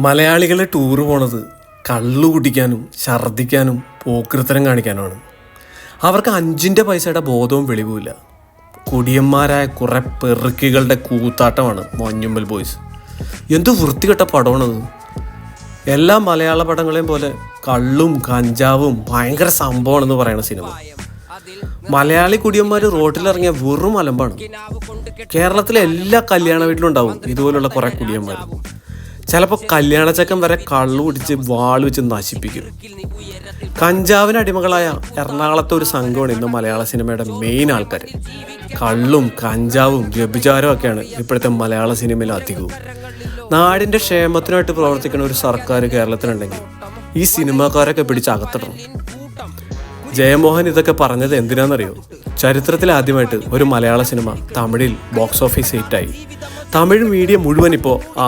മലയാളികളെ ടൂറ് പോണത് കള്ളു കുടിക്കാനും ഛർദ്ദിക്കാനും പോക്കൃത്തരം കാണിക്കാനുമാണ്. അവർക്ക് 5 പൈസയുടെ ബോധവും വെളിവുമില്ല. കുടിയന്മാരായ കുറെ പെറുക്കികളുടെ കൂത്താട്ടമാണ് മഞ്ഞുമ്മൽ ബോയ്സ്. എന്ത് വൃത്തികെട്ട പടമാണത്. എല്ലാ മലയാള പടങ്ങളെയും പോലെ കള്ളും കഞ്ചാവും ഭയങ്കര സംഭവമാണെന്ന് പറയുന്ന സിനിമ. മലയാളി കുടിയന്മാർ റോട്ടിലിറങ്ങിയ വെറും അലമ്പാണ്. കേരളത്തിലെ എല്ലാ കല്യാണ വീട്ടിലും ഉണ്ടാവും ഇതുപോലുള്ള കുറെ കുടിയന്മാർ. ചിലപ്പോൾ കല്യാണച്ചക്കൻ വരെ കള്ളു കുടിച്ച് വാൾ വെച്ച് നശിപ്പിക്കും. കഞ്ചാവിന് അടിമകളായ എറണാകുളത്തെ ഒരു സംഘമാണ് ഇന്ന് മലയാള സിനിമയുടെ മെയിൻ ആൾക്കാർ. കള്ളും കഞ്ചാവും വ്യഭിചാരവും ഒക്കെയാണ് ഇപ്പോഴത്തെ മലയാള സിനിമയിൽ അധികവും. നാടിൻ്റെ ക്ഷേമത്തിനായിട്ട് പ്രവർത്തിക്കുന്ന ഒരു സർക്കാർ കേരളത്തിലുണ്ടെങ്കിൽ ഈ സിനിമാക്കാരൊക്കെ പിടിച്ച് അകത്തിടണം. ജയമോഹൻ ഇതൊക്കെ പറഞ്ഞത് എന്തിനാണെന്നറിയോ? ചരിത്രത്തിൽ ആദ്യമായിട്ട് ഒരു മലയാള സിനിമ തമിഴിൽ ബോക്സ് ഓഫീസ് ഹിറ്റായി. തമിഴ് മീഡിയ മുഴുവൻ ഇപ്പോൾ ആ